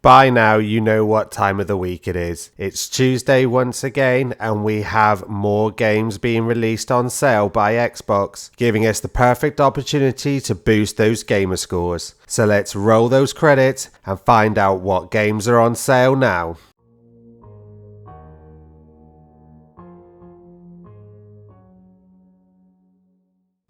By now, you know what time of the week it is. It's Tuesday once again, and we have more games being released on sale by Xbox, giving us the perfect opportunity to boost those gamer scores. So let's roll those credits and find out what games are on sale now.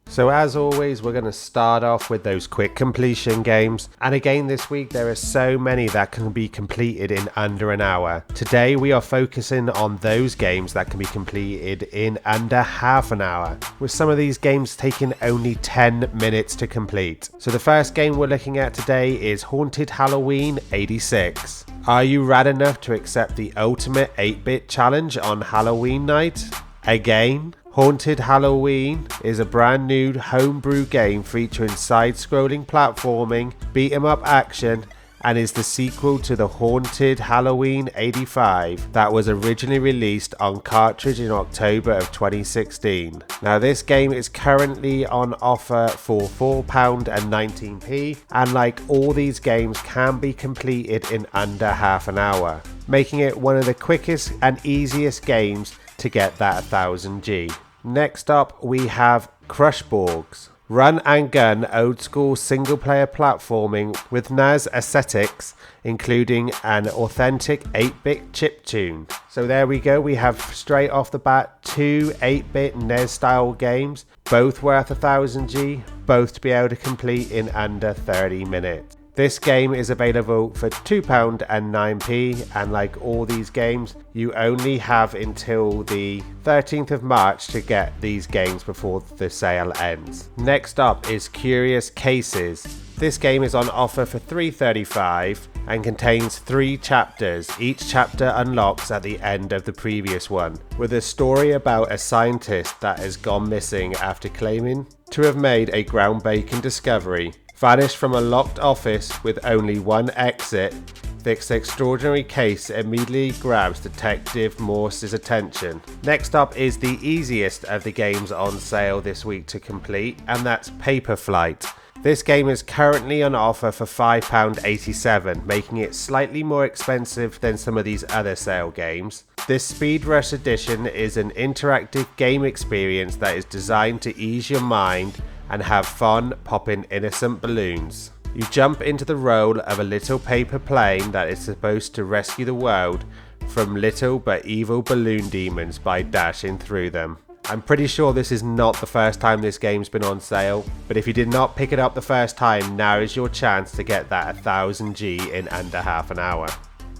So as always, we're going to start off with those quick completion games. And again this week, there are so many that can be completed in under an hour. Today we are focusing on those games that can be completed in under half an hour, with some of these games taking only 10 minutes to complete. So the first game we're looking at today is Haunted Halloween 86. Are you rad enough to accept the ultimate 8-bit challenge on Halloween night? Again? Haunted Halloween is a brand new homebrew game featuring side-scrolling platforming, beat-em-up action, and is the sequel to the Haunted Halloween 85 that was originally released on cartridge in October of 2016. Now this game is currently on offer for £4.19, and like all these games can be completed in under half an hour, making it one of the quickest and easiest games to get that 1000G. Next up we have Crushball. Run and gun old school single player platforming with NAS aesthetics, including an authentic 8-bit chiptune. So there we go, we have straight off the bat two 8-bit NES style games, both worth 1000G, both to be able to complete in under 30 minutes. This game is available for £2.09, and like all these games, you only have until the 13th of March to get these games before the sale ends. Next up is Curious Cases. This game is on offer for £3.35 and contains 3 chapters. Each chapter unlocks at the end of the previous one, with a story about a scientist that has gone missing after claiming to have made a groundbreaking discovery. Vanished from a locked office with only one exit, this extraordinary case immediately grabs Detective Morse's attention. Next up is the easiest of the games on sale this week to complete, and that's Paper Flight. This game is currently on offer for £5.87, making it slightly more expensive than some of these other sale games. This Speed Rush edition is an interactive game experience that is designed to ease your mind and have fun popping innocent balloons. You jump into the role of a little paper plane that is supposed to rescue the world from little but evil balloon demons by dashing through them. I'm pretty sure this is not the first time this game's been on sale, but if you did not pick it up the first time, now is your chance to get that 1000G in under half an hour.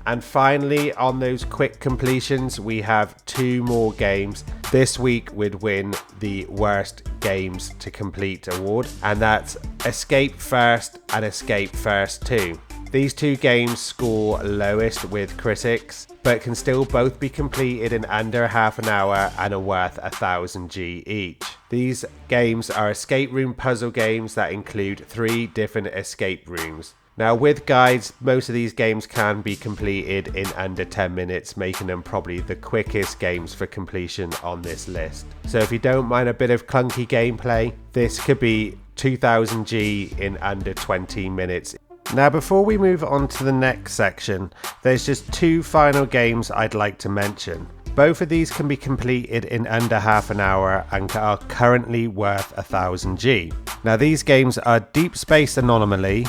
And finally, on those quick completions, we have 2 more games. This week would win the worst games to complete award, and that's Escape First and Escape First 2. These 2 games score lowest with critics, but can still both be completed in under half an hour and are worth 1000G each. These games are escape room puzzle games that include 3 different escape rooms. Now with guides, most of these games can be completed in under 10 minutes, making them probably the quickest games for completion on this list. So if you don't mind a bit of clunky gameplay, this could be 2000G in under 20 minutes. Now before we move on to the next section, there's just 2 final games I'd like to mention. Both of these can be completed in under half an hour and are currently worth 1000G. Now these games are Deep Space Anomaly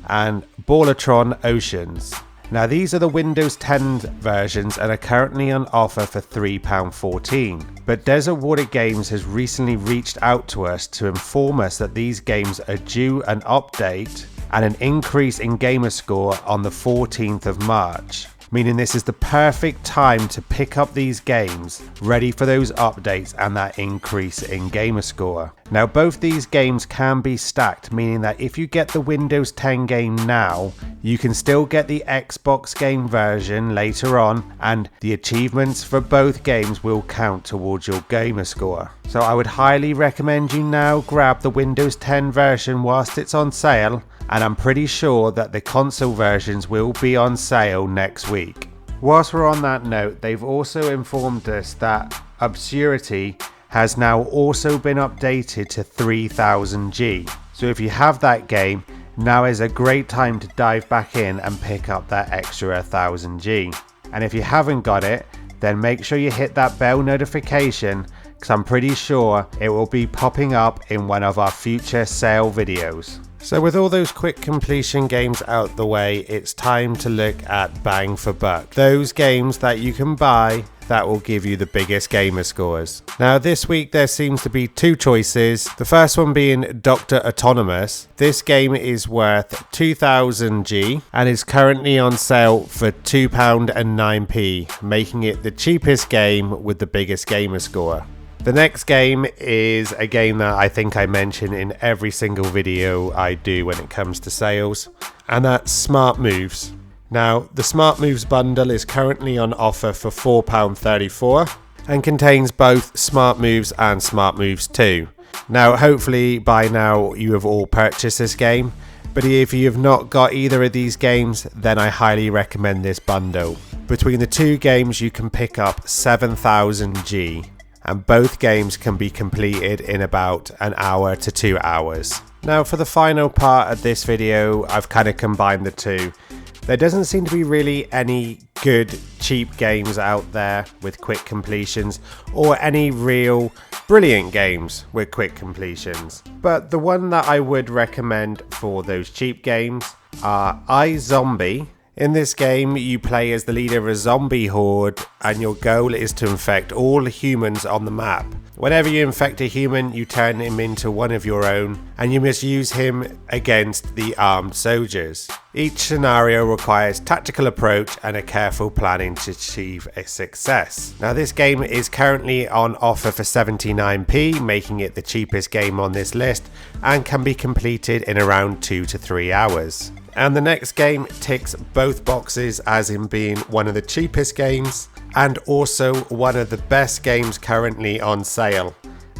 and Ballatron Oceans. Now these are the Windows 10 versions and are currently on offer for £3.14. But Desert Water Games has recently reached out to us to inform us that these games are due an update and an increase in gamer score on the 14th of March. Meaning this is the perfect time to pick up these games, ready for those updates and that increase in gamer score. Now both these games can be stacked, meaning that if you get the Windows 10 game now, you can still get the Xbox game version later on, and the achievements for both games will count towards your gamer score. So I would highly recommend you now grab the Windows 10 version whilst it's on sale, and I'm pretty sure that the console versions will be on sale next week. Whilst we're on that note, they've also informed us that Obscurity has now also been updated to 3000G. So if you have that game, now is a great time to dive back in and pick up that extra 1000G. And if you haven't got it, then make sure you hit that bell notification, because I'm pretty sure it will be popping up in one of our future sale videos. So with all those quick completion games out the way, it's time to look at bang for buck. Those games that you can buy that will give you the biggest gamer scores. Now this week there seems to be two choices. The first one being Dr. Autonomous. This game is worth 2000G and is currently on sale for £2.09, making it the cheapest game with the biggest gamer score. The next game is a game that I think I mention in every single video I do when it comes to sales, and that's Smart Moves. Now, the Smart Moves bundle is currently on offer for £4.34 and contains both Smart Moves and Smart Moves 2. Now, hopefully by now you have all purchased this game, but if you have not got either of these games, then I highly recommend this bundle. Between the two games you can pick up 7000G. And both games can be completed in about an hour to 2 hours. Now for the final part of this video, I've kind of combined the two. There doesn't seem to be really any good cheap games out there with quick completions, or any real brilliant games with quick completions. But the one that I would recommend for those cheap games are iZombie. In this game, you play as the leader of a zombie horde, and your goal is to infect all humans on the map. Whenever you infect a human, you turn him into one of your own, and you must use him against the armed soldiers. Each scenario requires tactical approach and a careful planning to achieve a success. Now this game is currently on offer for 79p, making it the cheapest game on this list, and can be completed in around 2 to 3 hours. And the next game ticks both boxes, as in being one of the cheapest games and also one of the best games currently on sale,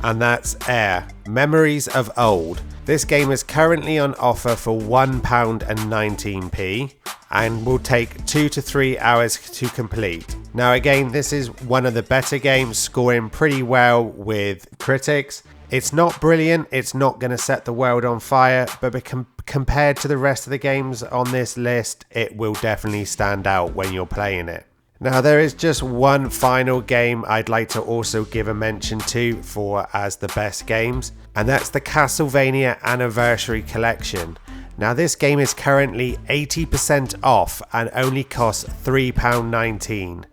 and that's Air, Memories of Old. This game is currently on offer for £1.19 and will take 2 to 3 hours to complete. Now again, this is one of the better games, scoring pretty well with critics. It's not brilliant, it's not going to set the world on fire, but compared to the rest of the games on this list, it will definitely stand out when you're playing it. Now there is just one final game I'd like to also give a mention to for as the best games, and that's the Castlevania Anniversary Collection. Now this game is currently 80% off and only costs £3.19.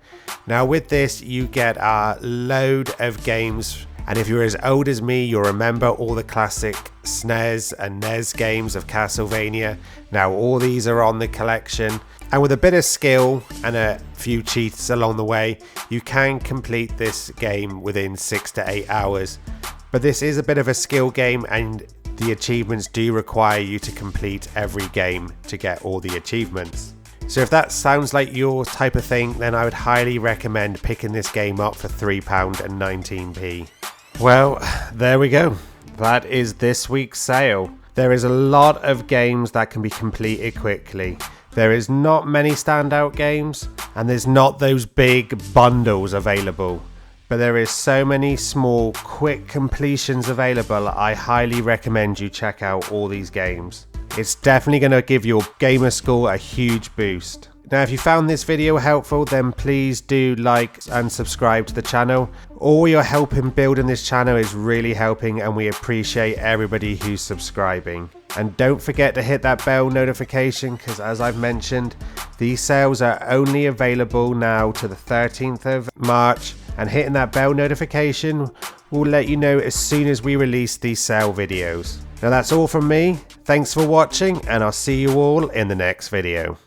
Now with this you get a load of games, and if you're as old as me, you'll remember all the classic SNES and NES games of Castlevania. Now all these are on the collection, and with a bit of skill and a few cheats along the way, you can complete this game within 6 to 8 hours. But this is a bit of a skill game, and the achievements do require you to complete every game to get all the achievements. So if that sounds like your type of thing, then I would highly recommend picking this game up for £3.19. Well, there we go. That is this week's sale. There is a lot of games that can be completed quickly. There is not many standout games, and there's not those big bundles available. But there is so many small, quick completions available. I highly recommend you check out all these games. It's definitely going to give your gamer score a huge boost. Now if you found this video helpful, then please do like and subscribe to the channel. All your help in building this channel is really helping, and we appreciate everybody who's subscribing. And don't forget to hit that bell notification, because as I've mentioned, these sales are only available now to the 13th of March, and hitting that bell notification will let you know as soon as we release these sale videos. Now that's all from me. Thanks for watching, and I'll see you all in the next video.